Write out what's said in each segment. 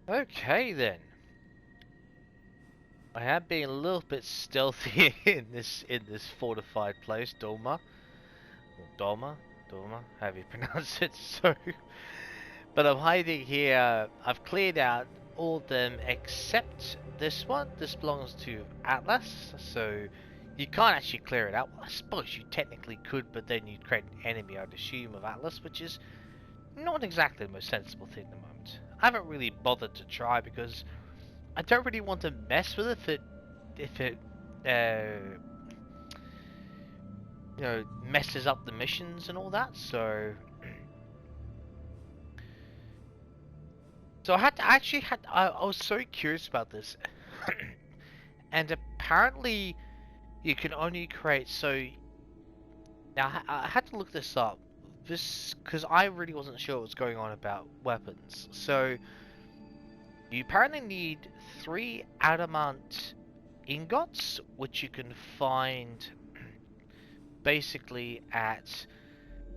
Okay then. I have been a little bit stealthy in this fortified place, Dolma. Or Dolma, however you pronounce it, so but I'm hiding here. I've cleared out all of them except this one. This belongs to Atlas, so you can't actually clear it out. Well, I suppose you technically could, but then you'd create an enemy, I'd assume, of Atlas, which is not exactly the most sensible thing at the moment. I haven't really bothered to try because I don't really want to mess with it if it uh, messes up the missions and all that. So I was so curious about this, and apparently you can only create so. Now I had to look this up, this because I really wasn't sure what was going on about weapons. So you apparently need 3 adamant ingots, which you can find basically at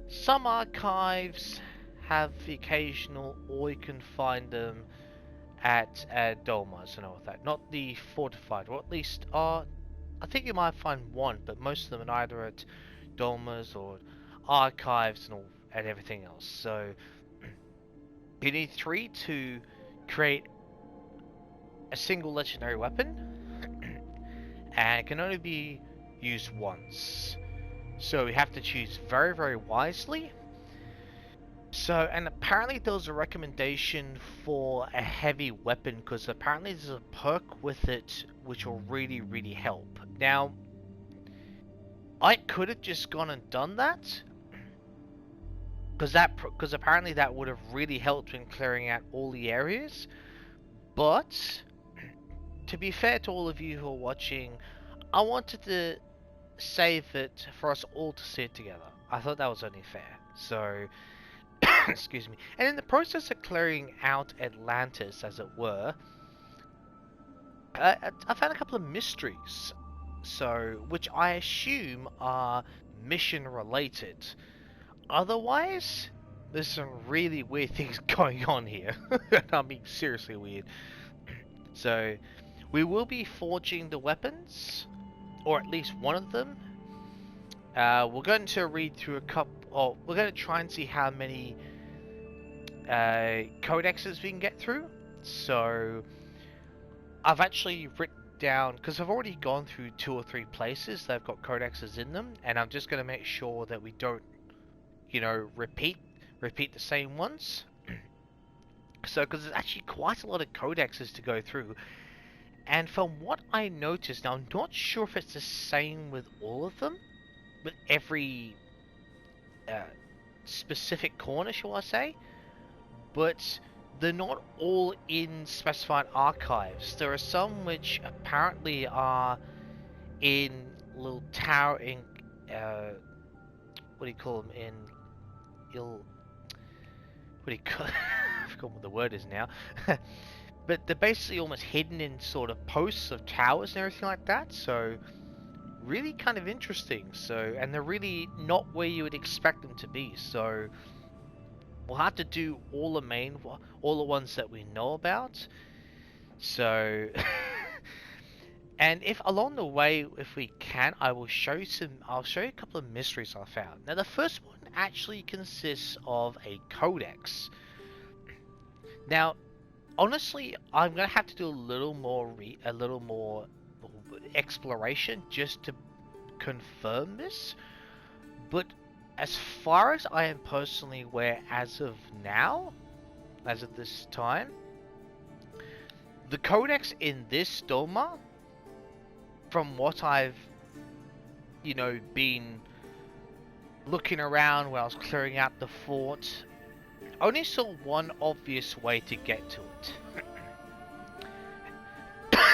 some archives. Have the occasional, or you can find them at Dolmas and all that. Not the fortified, or at least I think you might find one, but most of them are either at Dolmas or archives and everything else. So you need 3 to create a single legendary weapon, and it can only be used once. So we have to choose very, very wisely. So, and apparently there was a recommendation for a heavy weapon because apparently there's a perk with it which will really, really help. Now, I could have just gone and done that because apparently that would have really helped in clearing out all the areas. But to be fair to all of you who are watching, I wanted to save it for us all to see it together. I thought that was only fair. So. Excuse me. And in the process of clearing out Atlantis, as it were, I found a couple of mysteries. So, which I assume are mission related. Otherwise, there's some really weird things going on here. I mean, seriously weird. So, we will be forging the weapons, or at least one of them. We're going to read through a couple. Oh, we're going to try and see how many codexes we can get through. So I've actually written down, because I've already gone through 2 or 3 places that have got codexes in them, and I'm just going to make sure that we don't, repeat the same ones. So, because there's actually quite a lot of codexes to go through, and from what I noticed, now I'm not sure if it's the same with all of them, with every specific corner, shall I say, but they're not all in specified archives. There are some which apparently are in little tower in what do you call them, in what do you call I forgot what the word is now. But they're basically almost hidden in sort of posts of towers and everything like that, so really kind of interesting. So, and they're really not where you would expect them to be, so we'll have to do all the ones that we know about. So and if along the way, if we can, I'll show you a couple of mysteries I found. Now the first one actually consists of a codex. Now honestly, I'm gonna have to do a little more exploration just to confirm this, but as far as I am personally aware, as of now, as of this time, the codex in this Doma, from what I've been looking around when I was clearing out the fort, only saw one obvious way to get to it.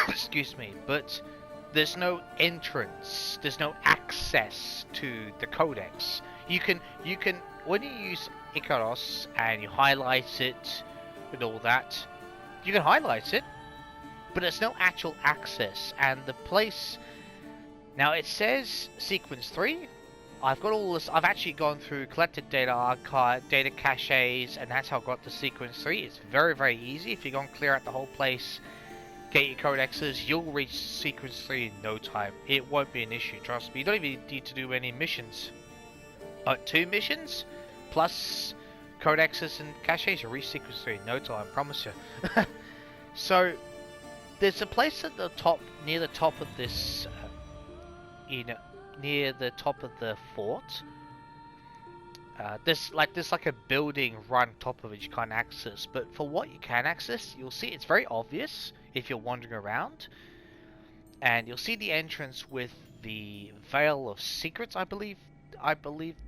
Excuse me, but there's no entrance, there's no access to the codex. You can when you use Icaros and you highlight it and all that, you can highlight it, but there's no actual access. And the place now, it says sequence 3. I've got all this. I've actually gone through collected data archive, data caches, and that's how I got to sequence 3. It's very, very easy. If you go and clear out the whole place, get your codexes, you'll reach sequence 3 in no time. It won't be an issue, trust me. You don't even need to do any missions. 2 missions plus codexes and caches, you'll reach sequence 3 in no time, I promise you. So there's a place at the top, near the top of this, near the top of the fort. There's like a building right on top of it you can't access, but for what you can access, you'll see it's very obvious if you're wandering around, and you'll see the entrance with the Veil of Secrets. I believe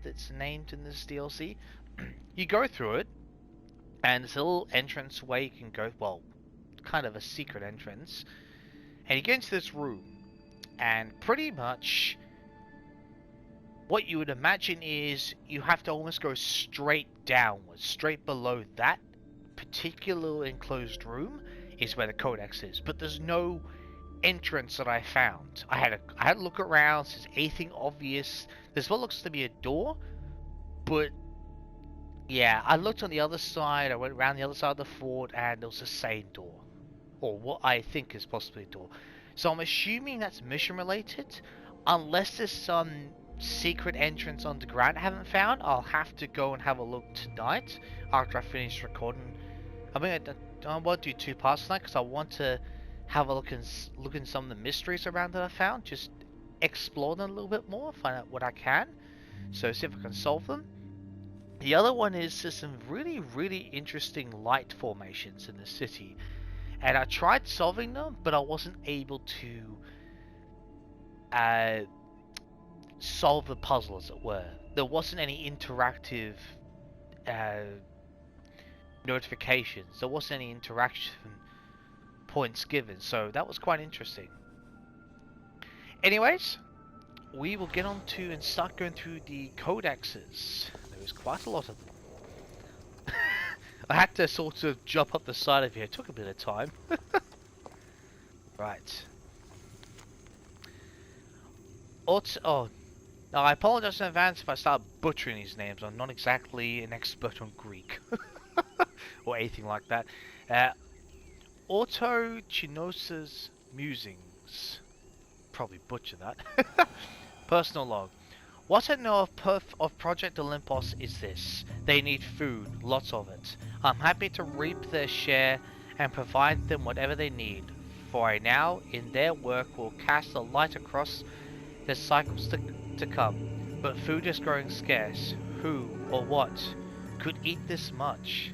that's named in this DLC. You go through it, and there's a little entrance where you can go. Well, kind of a secret entrance, and you get into this room, and pretty much what you would imagine is you have to almost go straight downwards, straight below that particular enclosed room is where the codex is, but there's no entrance that I found. I had a look around, is anything obvious? There's what looks to be a door, but yeah, I looked on the other side, I went around the other side of the fort, and there was the same door, or what I think is possibly a door. So I'm assuming that's mission related, unless there's some secret entrance underground I haven't found. I'll have to go and have a look tonight after I finish recording. I mean, I want to do 2 parts tonight because I want to have a look in some of the mysteries around that I found, just explore them a little bit more, find out what I can, so see if I can solve them. The other one is there's some really, really interesting light formations in the city, and I tried solving them, but I wasn't able to solve the puzzle, as it were. There wasn't any interactive notifications. There wasn't any interaction points given, so that was quite interesting. Anyways, we will get on to and start going through the codexes. There was quite a lot of them. I had to sort of jump up the side of here. It took a bit of time. Right. Oh, now I apologize in advance if I start butchering these names. I'm not exactly an expert on Greek. Or anything like that. Autochinosa's Musings. Probably butcher that. Personal log. What I know of Project Olympus is this. They need food, lots of it. I'm happy to reap their share and provide them whatever they need. For I now, in their work, will cast a light across the cycles to come. But food is growing scarce. Who, or what, could eat this much?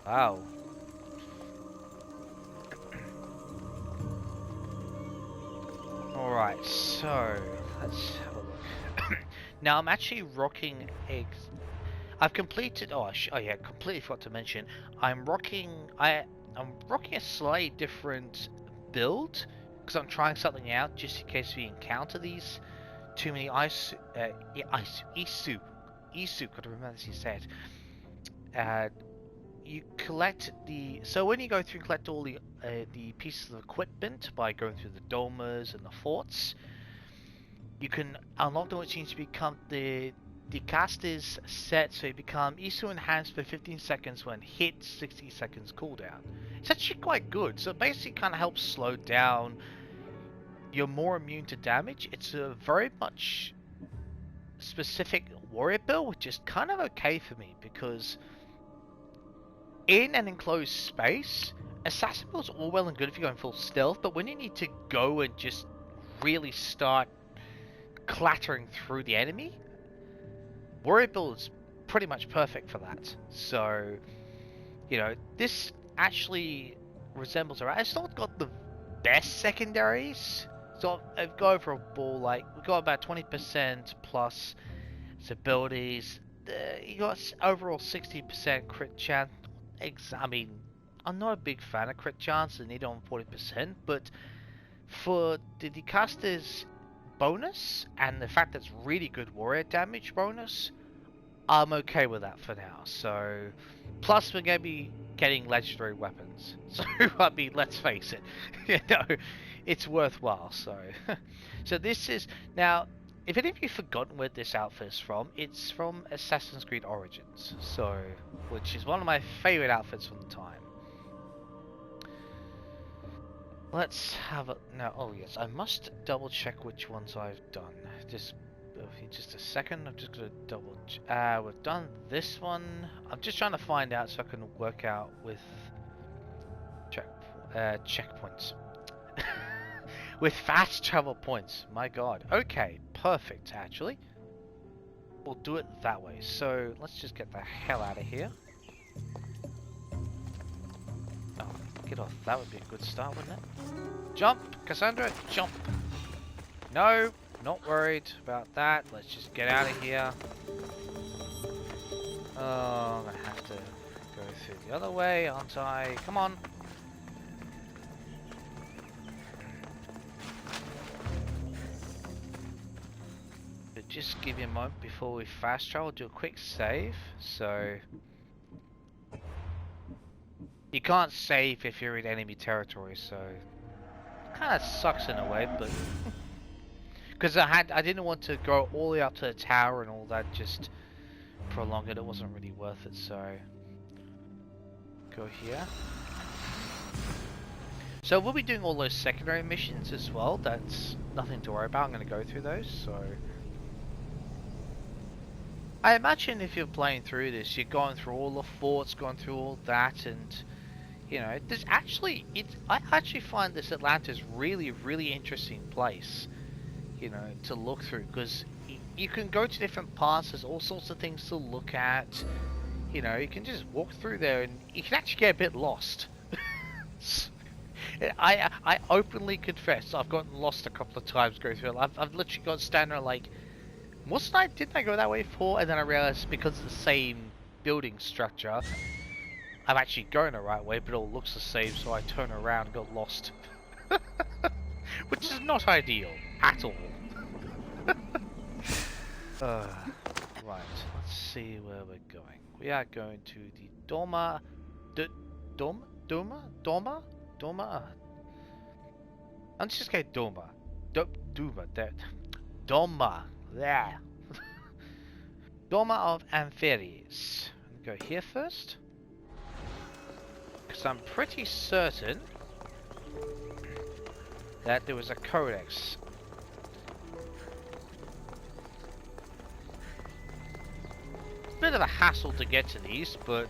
Wow. Alright, so let's have a look. Now I'm actually rocking eggs. I've completed. Oh yeah, completely forgot to mention. I'm rocking a slightly different build because I'm trying something out just in case we encounter these too many isu. Gotta remember as you said. You collect so when you go through and collect all the pieces of equipment by going through the domes and the forts, you can unlock them, which means to become the cast is set so you become ISO enhanced for 15 seconds when hit, 60 seconds cooldown. It's actually quite good, so it basically kind of helps slow down. You're more immune to damage. It's a very much specific warrior build, which is kind of okay for me because in an enclosed space, assassin builds are all well and good if you're going full stealth, but when you need to go and just really start clattering through the enemy, warrior build is pretty much perfect for that. So, you know, this actually resembles a... It's not got the best secondaries, so I've got overall, like, we got about 20% plus its abilities. You got overall 60% crit chance. I mean, I'm not a big fan of crit chance, I need it on 40%, but for the caster's bonus and the fact that it's really good warrior damage bonus, I'm okay with that for now. So, plus we're going to be getting legendary weapons. So, I mean, let's face it, you know, it's worthwhile. So, so this is now. If any of you forgotten where this outfit is from, it's from Assassin's Creed Origins. So, which is one of my favorite outfits from the time. Let's have a now. Oh yes, I must double check which ones I've done. Just a second. I'm just gonna double. We've done this one. I'm just trying to find out so I can work out with checkpoints. With fast travel points. My God. Okay, perfect. Actually, we'll do it that way. So let's just get the hell out of here. Oh, get off. That would be a good start, wouldn't it? Jump, Cassandra. Jump. No, not worried about that. Let's just get out of here. Oh, I'm gonna have to go through the other way, aren't I? Come on. Just give you a moment before we fast travel, do a quick save. So you can't save if you're in enemy territory, so kind of sucks in a way, but because I didn't want to go all the way up to the tower and all that, just prolong it. It wasn't really worth it, so go here. So we'll be doing all those secondary missions as well. That's nothing to worry about. I'm going to go through those. So I imagine if you're playing through this, you're going through all the forts, going through all that, and you know, there's actually I actually find this Atlantis really interesting place, you know, to look through, because you can go to different parts. There's all sorts of things to look at. You know, you can just walk through there, and you can actually get a bit lost. I openly confess I've gotten lost a couple of times going through it. I've literally got standing there like, didn't I go that way before? And then I realized because it's the same building structure, I'm actually going the right way, but it all looks the same, so I turn around and got lost. Which is not ideal at all. Right, let's see where we're going. We are going to the Doma. Doma? I'm just going Doma. Doma, there. Doma. There. Doma of Amphiries. Go here first. Because I'm pretty certain that there was a codex. Bit of a hassle to get to these, but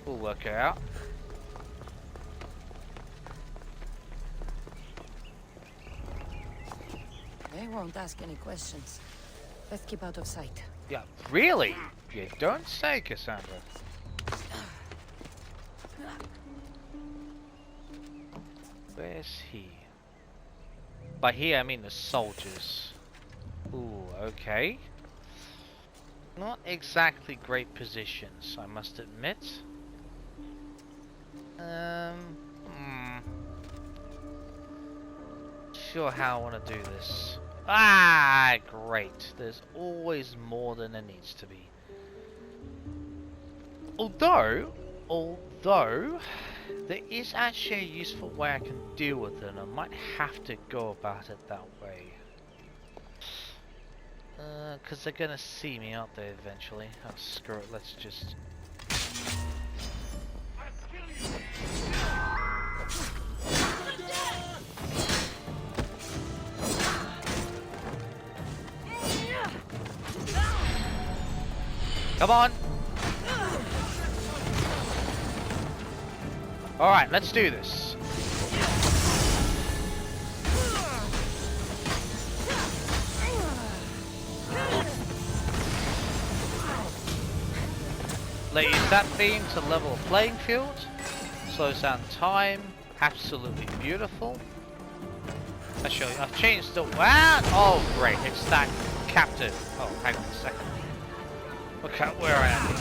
we'll work it out. They won't ask any questions. Let's keep out of sight. Yeah, really? You don't say, Cassandra. Where's he? By here I mean the soldiers. Ooh, okay. Not exactly great positions, I must admit. Sure how I want to do this. Ah, great. There's always more than there needs to be. Although, there is actually a useful way I can deal with it, and I might have to go about it that way. Because they're gonna see me, aren't they, eventually? Oh, screw it, let's just... Come on! Alright, let's do this. Let's use that beam to level the playing field. Slows down time. Absolutely beautiful. Actually, I've changed the... Wow! Oh, great. It's that captain. Oh, hang on a second. Look at where I am.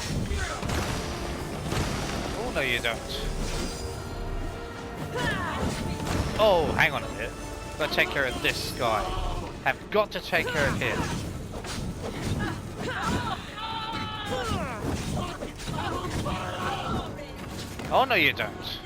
Oh, no you don't. Oh, hang on a minute. Gotta take care of this guy. Have got to take care of him. Oh, no you don't.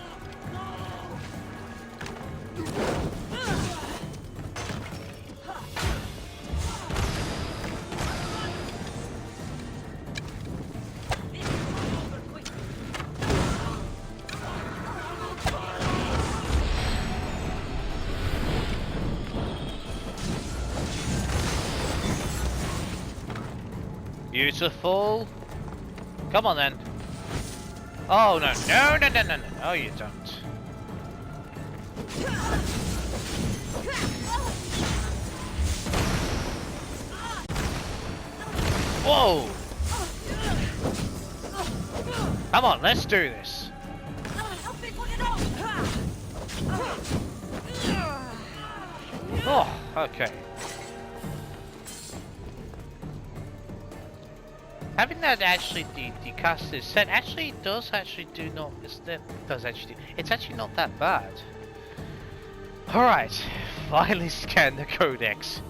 Beautiful. Come on then. Oh no, no, no, no, no, no. Oh, you don't. Whoa! Come on, let's do this. Oh, okay. Having that actually decast this set actually does actually do not. It's actually not that bad. Alright, finally scan the codex.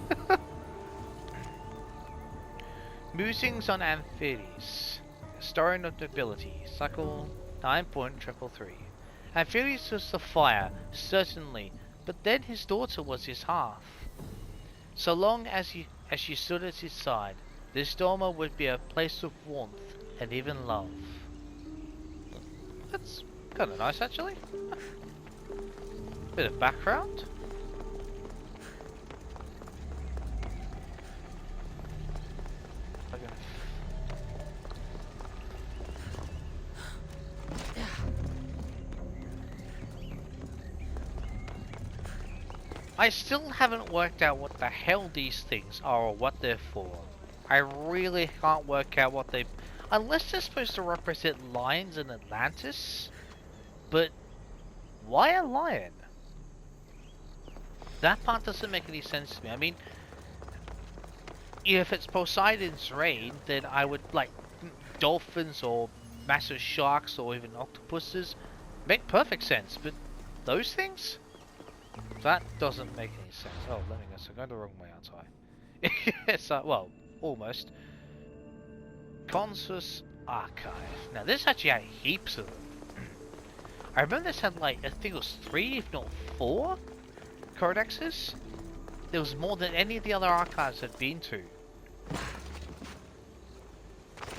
Musings on Amphibies. Historian of Nobility. Cycle 9.333. Amphibies was the fire, certainly, but then his daughter was his hearth. So long as she stood at his side, this dormer would be a place of warmth and even love. That's kind of nice, actually. Bit of background. I still haven't worked out what the hell these things are or what they're for. I really can't work out what they... Unless they're supposed to represent lions in Atlantis? But why a lion? That part doesn't make any sense to me. I mean, if it's Poseidon's rain, then I would like dolphins or massive sharks or even octopuses. Make perfect sense, but those things? That doesn't make any sense. Oh, let me guess, I'm going the wrong way, aren't I? Yes, well, almost. Consus Archive. Now, this actually had heaps of them. I remember this had like, I think it was 3, if not 4 codexes. There was more than any of the other archives I'd been to. I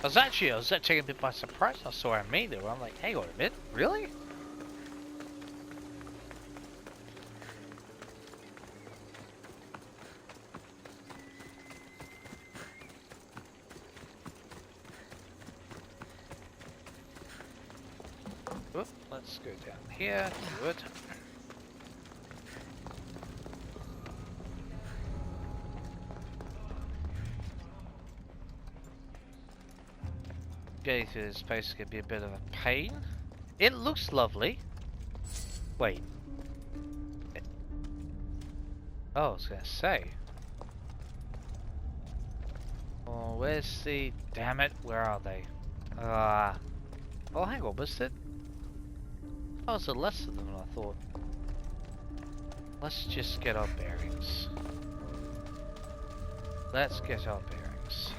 was actually taken a bit by surprise. I saw it immediately. I'm like, hang on a minute, really? Oop, let's go down here. Good. Getting through this place is going to be a bit of a pain. It looks lovely. Wait. Oh, I was going to say. Oh, where's the... Damn it, where are they? Oh, hang on, was it? Oh, there's less of them than I thought. Let's just get our bearings. Let's get our bearings.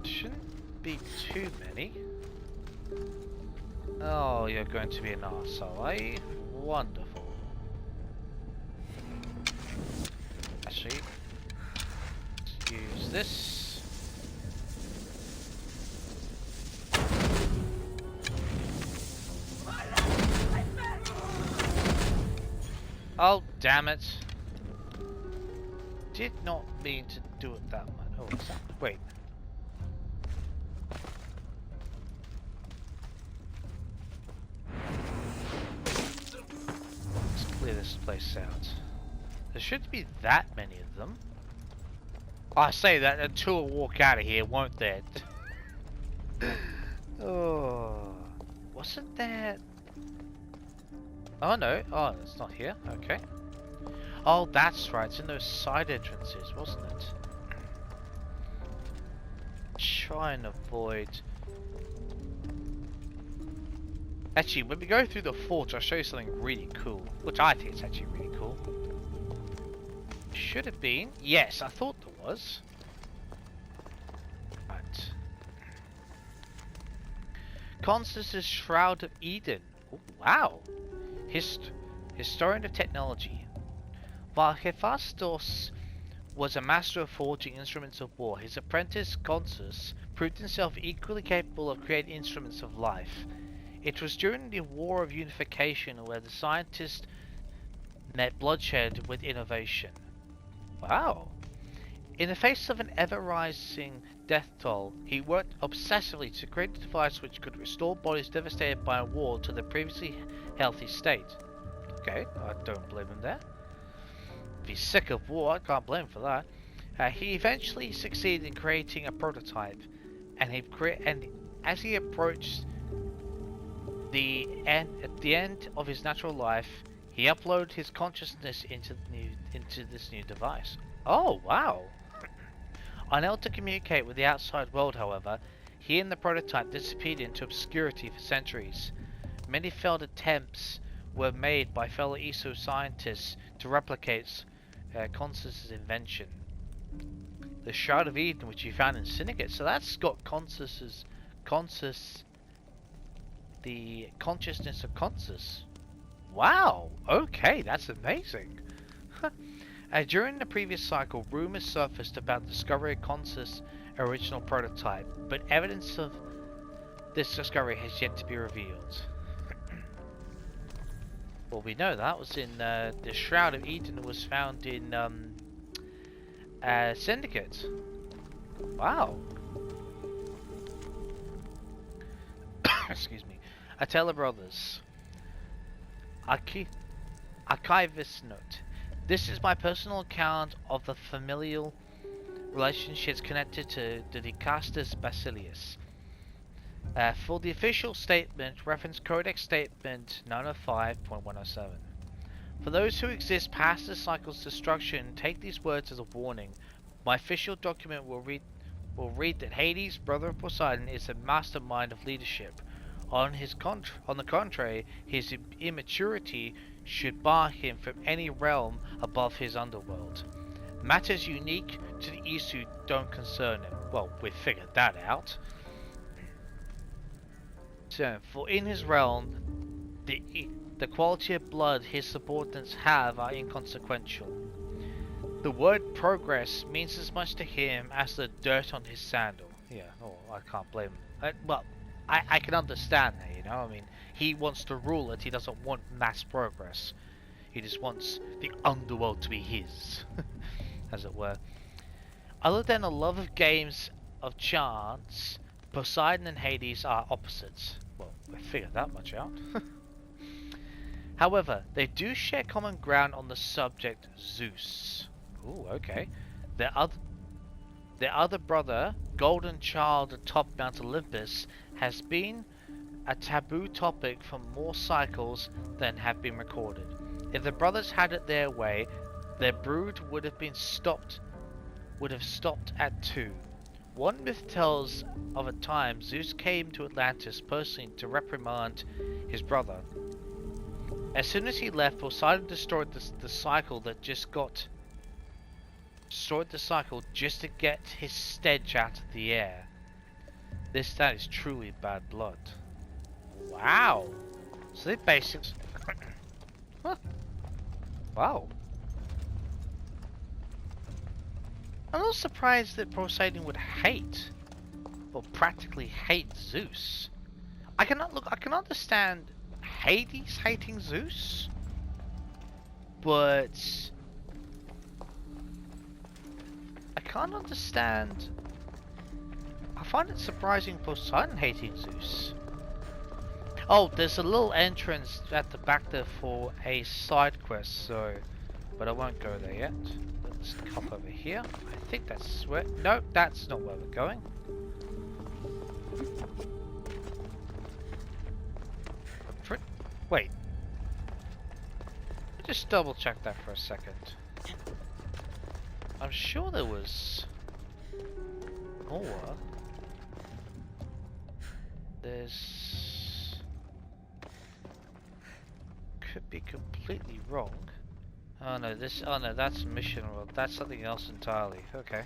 Shouldn't be too many. Oh, you're going to be an arsehole, eh? Wonderful. Actually, let's use this. Oh, damn it. Did not mean to do it that much. Oh, what's that? Wait. Let's clear this place out. There shouldn't be that many of them. I say that until I walk out of here, won't there? Oh, wasn't there? Oh no, oh, it's not here, okay. Oh, that's right, it's in those side entrances, wasn't it? Try and avoid... Actually, when we go through the fort, I'll show you something really cool. Which I think is actually really cool. Should have been. Yes, I thought there was. Right. Constance's Shroud of Eden. Oh, wow. Historian of Technology. While Hephaestus was a master of forging instruments of war, his apprentice Consus proved himself equally capable of creating instruments of life. It was during the War of Unification where the scientists met bloodshed with innovation. Wow. In the face of an ever-rising death toll, he worked obsessively to create a device which could restore bodies devastated by a war to their previously healthy state. Okay, I don't blame him there. If he's sick of war, I can't blame him for that. He eventually succeeded in creating a prototype, and as he approached at the end of his natural life, he uploaded his consciousness into this new device. Oh wow! Unable to communicate with the outside world, however, he and the prototype disappeared into obscurity for centuries. Many failed attempts were made by fellow ESO scientists to replicate Constance's invention. The Shroud of Eden, which you found in Syndicate, so that's got the consciousness of Constance. Wow, okay, that's amazing. During the previous cycle, rumors surfaced about the discovery of Constance's original prototype, but evidence of this discovery has yet to be revealed. Well, we know that was in the Shroud of Eden was found in Syndicate. Wow. Excuse me. Atella Brothers. Archivist note. This is my personal account of the familial relationships connected to the Dicastus Basilius. For the official statement, reference Codex Statement 905.107. For those who exist past the cycle's destruction, take these words as a warning. My official document will read that Hades, brother of Poseidon, is a mastermind of leadership. On the contrary, his immaturity should bar him from any realm above his underworld. Matters unique to the Isu don't concern him. Well, we've figured that out. So, for in his realm, the quality of blood his subordinates have are inconsequential. The word progress means as much to him as the dirt on his sandal. Yeah, oh, I can't blame him. I can understand that, you know, I mean, he wants to rule it, he doesn't want mass progress. He just wants the underworld to be his, as it were. Other than a love of games of chance, Poseidon and Hades are opposites. Well, we figured that much out. However, they do share common ground on the subject Zeus. Ooh, okay. Their other brother, Golden Child atop Mount Olympus, has been a taboo topic for more cycles than have been recorded. If the brothers had it their way, their brood would have stopped at 2. One myth tells of a time Zeus came to Atlantis personally to reprimand his brother. As soon as he left, Poseidon destroyed the cycle just to get his stench out of the air. That is truly bad blood. Wow. So they basically... Huh. Wow. I'm not surprised that Poseidon would hate, or practically hate Zeus. I can understand Hades hating Zeus, but I can't understand. I find it surprising Poseidon hating Zeus. Oh, there's a little entrance at the back there for a side quest, so, but I won't go there yet. Let's hop over here. I think that's where. No, that's not where we're going. Wait. Just double check that for a second. I'm sure there was more. There's... Could be completely wrong. Oh no, that's mission world. That's something else entirely. Okay.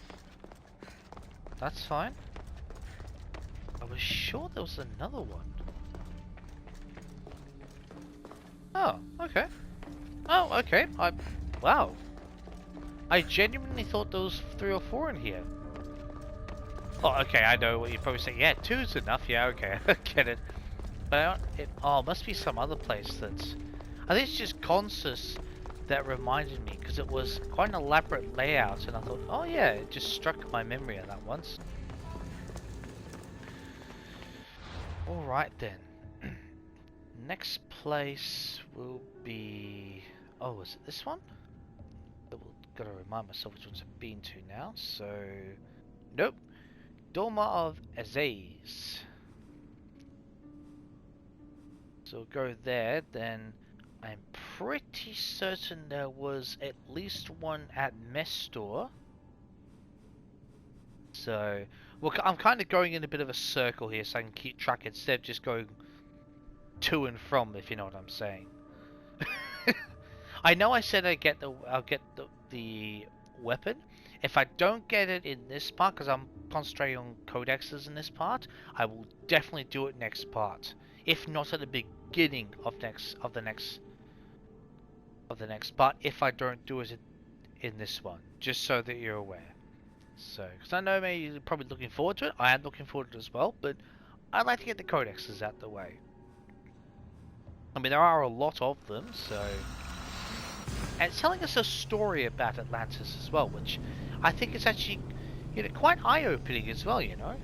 That's fine. I was sure there was another one. Oh, okay. Oh, okay. Wow. I genuinely thought there was 3 or 4 in here. Oh, okay, I know what you're probably saying. Yeah, 2's enough. Yeah, okay, I get it. But it must be some other place that's... I think it's just Consus that reminded me, because it was quite an elaborate layout, and I thought, oh yeah, it just struck my memory of that once. Alright then. Next place will be... oh, is it this one? Gotta remind myself which ones I've been to now, so... nope. Doma of Aziz. So we'll go there, then I'm pretty certain there was at least one at Mestor. So, well, I'm kind of going in a bit of a circle here so I can keep track instead of just going to and from, if you know what I'm saying. I know I said I'll get the weapon. If I don't get it in this part, because I'm concentrating on codexes in this part, I will definitely do it next part. If not at the beginning of the next part, if I don't do it in this one, just so that you're aware. So, because I know maybe you're probably looking forward to it. I am looking forward to it as well, but I'd like to get the codexes out the way. I mean, there are a lot of them, so... and it's telling us a story about Atlantis as well, which I think is actually, you know, quite eye-opening as well, you know?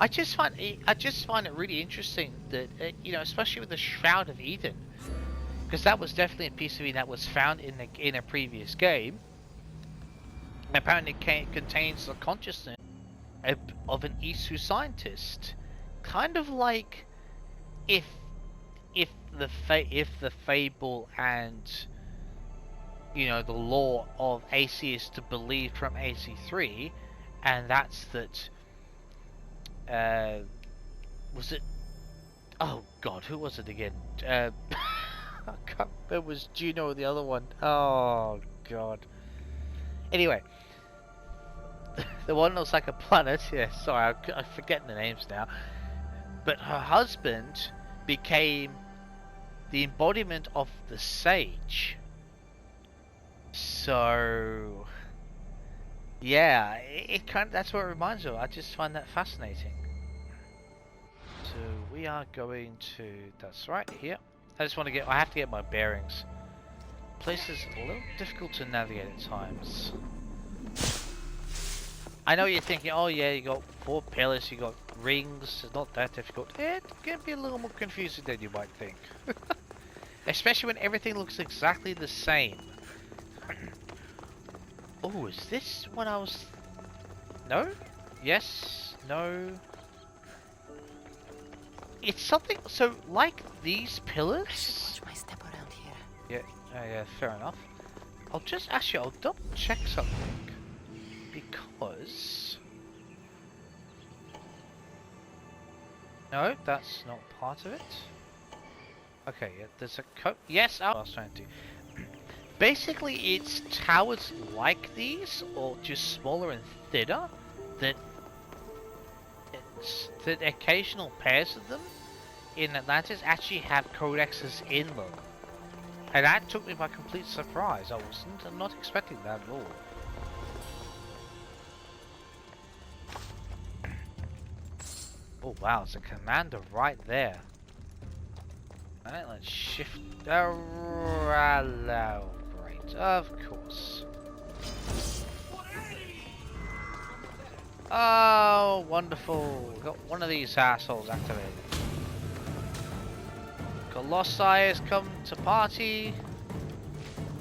I just find it really interesting that, you know, especially with the Shroud of Eden, because that was definitely a piece of Eden that was found in a previous game. Apparently it contains the consciousness of an Isu scientist, kind of like if the fable and, you know, the law of AC is to believe from AC3, and that's that. Was it? Oh God, who was it again? I can't, it was Juno, the other one. Oh God. Anyway, the one that was like a planet. Yeah, sorry, I'm forgetting the names now. But her husband became the embodiment of the sage. So, yeah, it kind of, that's what it reminds me of. I just find that fascinating. So we are going to, that's right, here. I have to get my bearings. Place is a little difficult to navigate at times. I know you're thinking, oh yeah, you got 4 pillars, you got rings, it's not that difficult. It can be a little more confusing than you might think. Especially when everything looks exactly the same. Oh, is this what I was... no? Yes? No? It's something... so, like these pillars... I should watch my step around here. Yeah, yeah, fair enough. I'll double check something. Because... no, that's not part of it. Okay, yeah, there's a yes, I was trying to... basically, it's towers like these, or just smaller and thinner, that occasional pairs of them in Atlantis actually have codexes in them. And that took me by complete surprise. I'm not expecting that at all. Oh wow, it's a commander right there. Alright, let's shift. Hello. Great, of course. Oh, wonderful. Got one of these assholes activated. Colossi has come to party.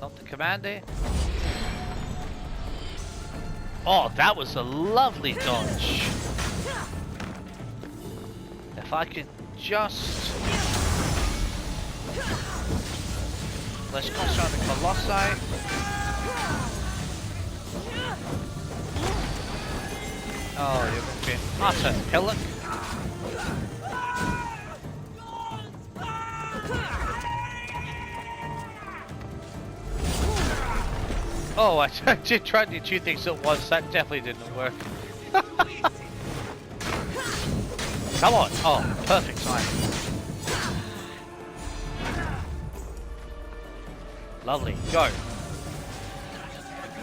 Not the commander. Oh, that was a lovely dodge. If I could just... let's concentrate on the Colossi. Oh, you're going to be an utter pillock. Oh, I did try to do 2 things at once. That definitely didn't work. Come on! Oh, perfect time. Lovely, go.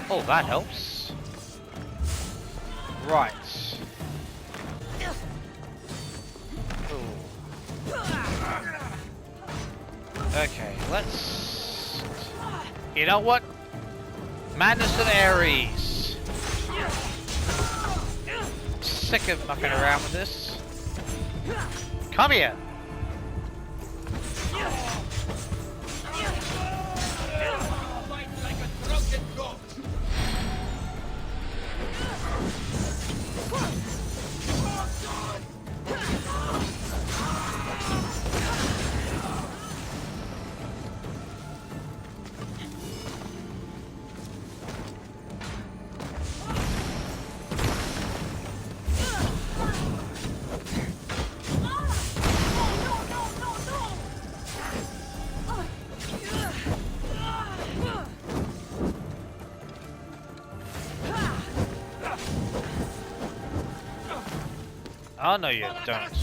Oh, that helps. Right. Ooh. Okay, let's... You know what? Madness and Ares. Sick of mucking around with this. Come here. Oh no, you don't.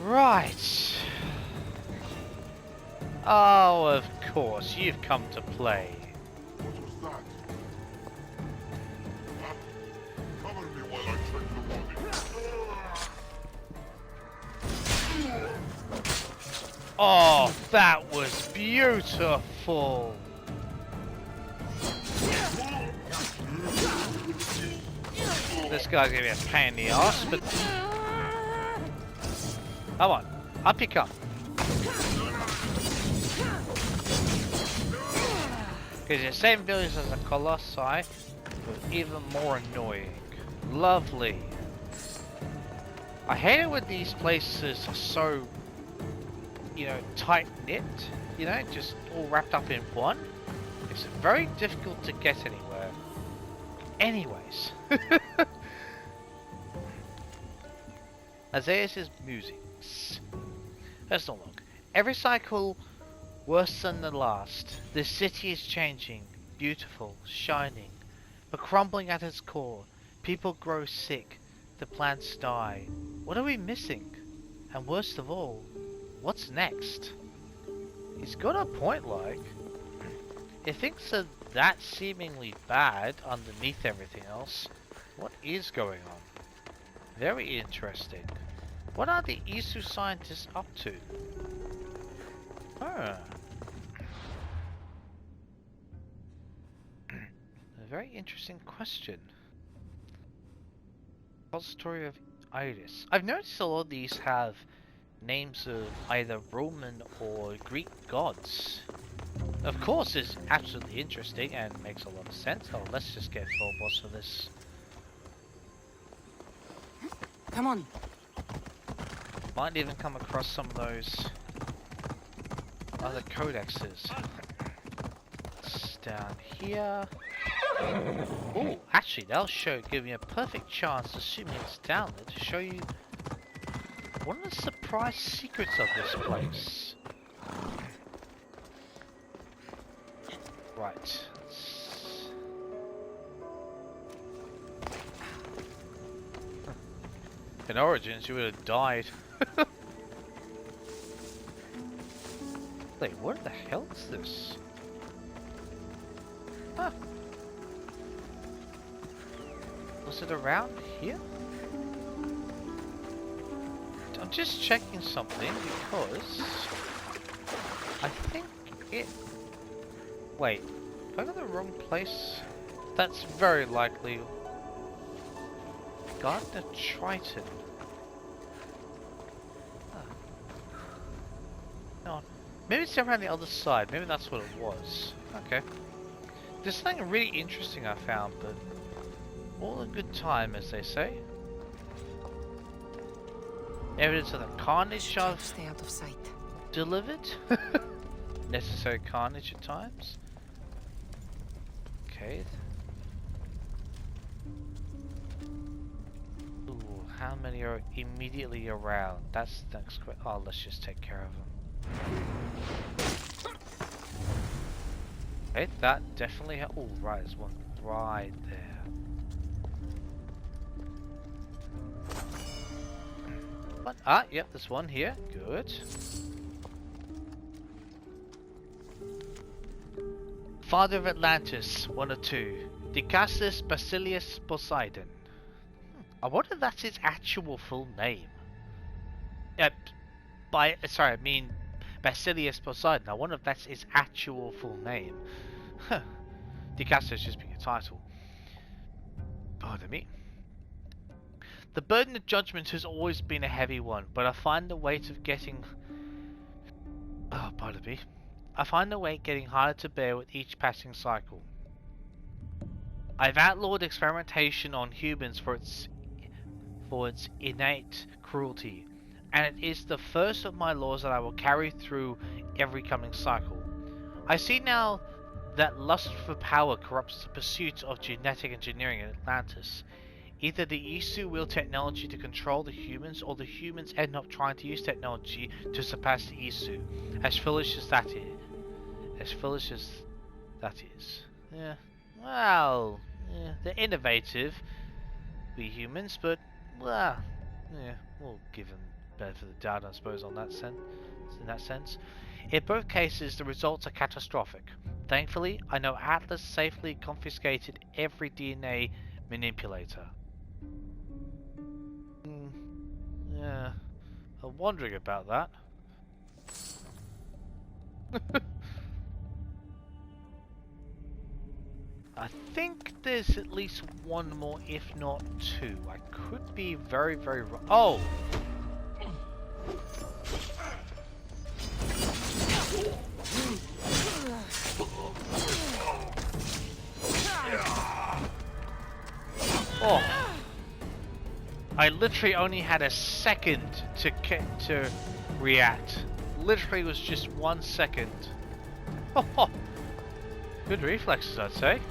Right. Oh, of course, you've come to play. What was that? Cover me while I check the body. Oh, that was beautiful. This guy's gonna be a pain in the ass, but come on, up you come. Because the same village as the Colossi, but even more annoying. Lovely. I hate it when these places are so, you know, tight-knit, you know, just all wrapped up in one. It's very difficult to get anywhere. Anyways. Azaius' musings. Let's not look. Every cycle worse than the last. The city is changing, beautiful, shining, but crumbling at its core. People grow sick, the plants die. What are we missing? And worst of all, what's next? He's got a point, like. If things are that seemingly bad underneath everything else, what is going on? Very interesting. What are the Isu scientists up to? A very interesting question. Repository of Odyssey. I've noticed a lot of these have names of either Roman or Greek gods. Of course, it's absolutely interesting and makes a lot of sense. Oh, let's just get full boss for this. Come on. Might even come across some of those other codexes. It's down here. Oh, actually, that'll give me a perfect chance, assuming it's down there, to show you one of the surprise secrets of this place. Right. In Origins, you would have died. Wait, what the hell is this? Huh. Was it around here? I'm just checking something because I think it... Wait, have I got the wrong place? That's very likely Garden of Triton. No, maybe it's around the other side. Maybe that's what it was. Okay. There's something really interesting I found, but all in good time, as they say. Evidence of the carnage I've Stay out of sight. delivered. Necessary carnage at times. Okay. Ooh, how many are immediately around? That's the next question. Oh, let's just take care of them. Okay, that definitely. Oh, right, there's one right there. What? Ah, yep, there's one here. Good. Father of Atlantis, 1 or 2. Dicastus Basilius Poseidon. I wonder if that's his actual full name. Sorry, I mean Basilius Poseidon. I wonder if that's his actual full name. Huh. Dicastus just being a title. Pardon me. The burden of judgment has always been a heavy one, but I find the weight of getting... Oh, pardon me. I find the weight getting harder to bear with each passing cycle. I've outlawed experimentation on humans for its innate cruelty, and it is the first of my laws that I will carry through every coming cycle. I see now that lust for power corrupts the pursuit of genetic engineering in Atlantis. Either the Isu wield technology to control the humans, or the humans end up trying to use technology to surpass the Isu. As foolish as that is. As foolish as that is. Yeah. Well, yeah, they're innovative, we humans, but, well, yeah, we'll give them benefit of the doubt, I suppose, on that in that sense. In both cases, the results are catastrophic. Thankfully, I know Atlas safely confiscated every DNA manipulator. Yeah, I'm wondering about that. I think there's at least one more, if not two. I could be very, very wrong. Oh! Oh! I literally only had a second to react. Literally was just 1 second. Oh! Good reflexes, I'd say.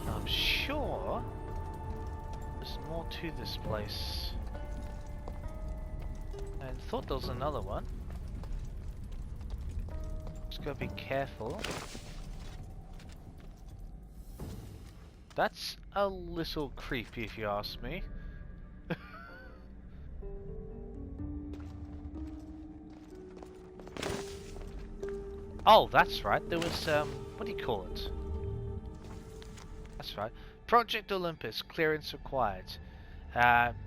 I'm sure there's more to this place. I thought there was another one. Just gotta be careful. That's a little creepy if you ask me. Oh, that's right. There was, what do you call it? That's right. Project Olympus, clearance required.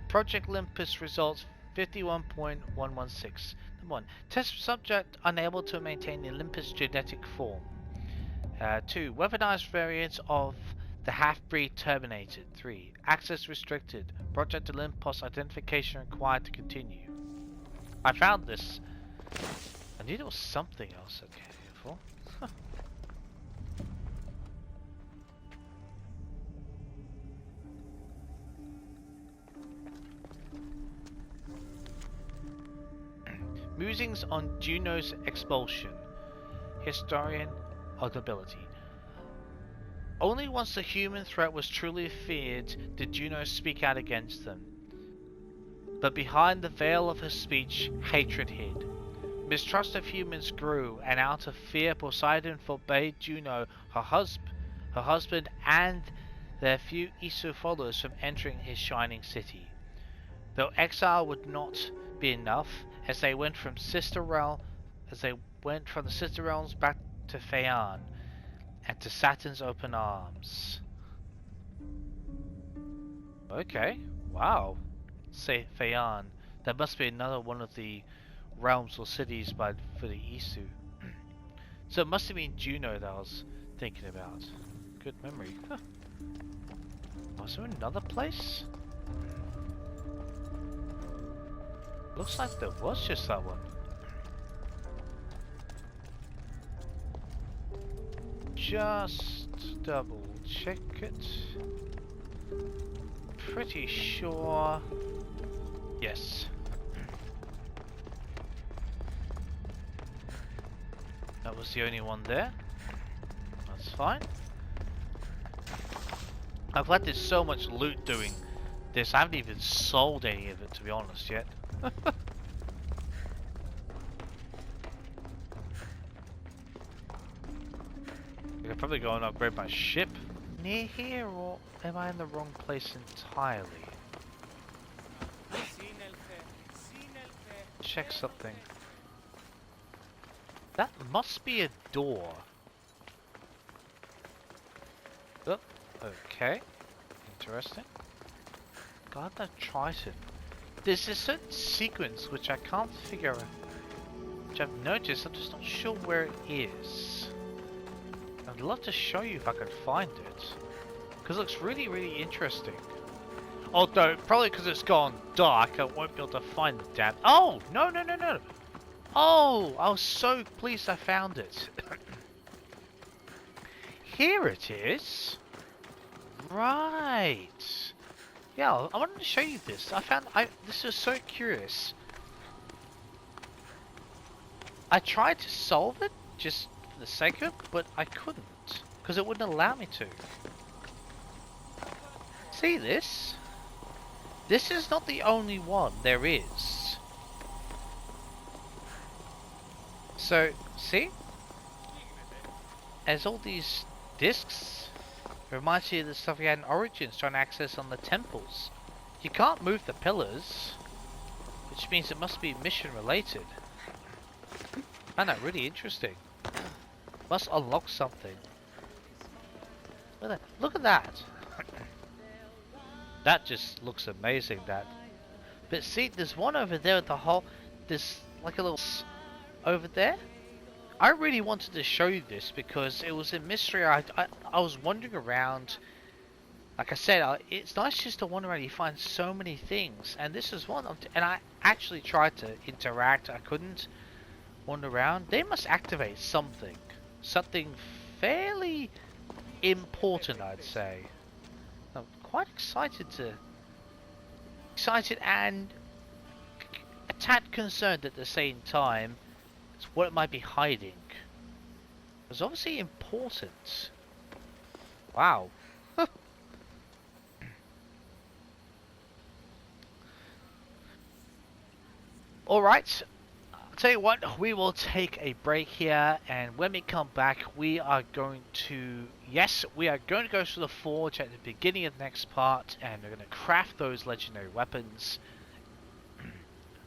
Project Olympus results 51.116. Number 1. Test subject unable to maintain the Olympus genetic form. 2. Weaponized variants of the half-breed terminated. 3. Access restricted. Project Olympus identification required to continue. I found this. I knew there was something else okay. Huh. Musings on Juno's expulsion. Historian of nobility. Only once the human threat was truly feared did Juno speak out against them. But behind the veil of her speech, hatred hid. Mistrust of humans grew, and out of fear Poseidon forbade Juno, her husband, and their few Isu followers from entering his shining city. Though exile would not be enough, as they went from the sister realms back to Phaeon, and to Saturn's open arms. Okay, wow. Say Phaeon. That must be another one of the realms or cities for the Isu. So it must have been Juno that I was thinking about. Good memory. Huh. Was there another place? Looks like there was just that one. Just double check it. Pretty sure. Yes. That was the only one there. That's fine. I'm glad there's so much loot doing this. I haven't even sold any of it, to be honest, yet. I could probably go and upgrade my ship. Near here, or am I in the wrong place entirely? check something. That must be a door. Oh, okay. Interesting. God, that Triton. There's a certain sequence which I can't figure out. Which I've noticed, I'm just not sure where it is. I'd love to show you if I could find it. Because it looks really, really interesting. Although, probably because it's gone dark, I won't be able to find the damn... Oh! No, no, no, no! Oh! I was so pleased I found it. Here it is! Right! Yeah, I wanted to show you this. This is so curious. I tried to solve it, just for the sake of it, but I couldn't. Because it wouldn't allow me to. See this? This is not the only one there is. So, see? As all these discs, it reminds you of the stuff we had in Origins trying to access on the temples. You can't move the pillars, which means it must be mission related. I find that really interesting. Must unlock something. Look at that! That just looks amazing, that. But see, there's one over there with the whole... There's like a little... over there? I really wanted to show you this because it was a mystery. I was wandering around. Like I said, it's nice just to wander around. You find so many things. And this is one. And I actually tried to interact. I couldn't wander around. They must activate something. Something fairly important, I'd say. I'm quite excited and a tad concerned at the same time. It's what it might be hiding. It's obviously important. Wow. Alright. I'll tell you what, we will take a break here, and when we come back we are going to... Yes, we are going to go to the forge at the beginning of the next part, and we're going to craft those legendary weapons.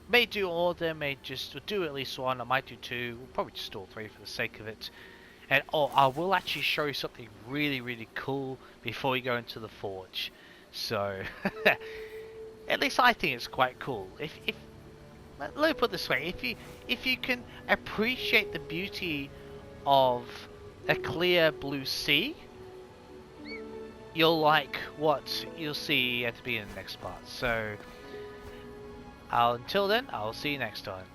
May do all of them, may just do at least one, I might do two, we'll probably just do all three for the sake of it. And I will actually show you something really, really cool before we go into the forge. So, at least I think it's quite cool. Let me put it this way, if you can appreciate the beauty of a clear blue sea, you'll like what you'll see at the beginning of the next part. So, until then, I'll see you next time.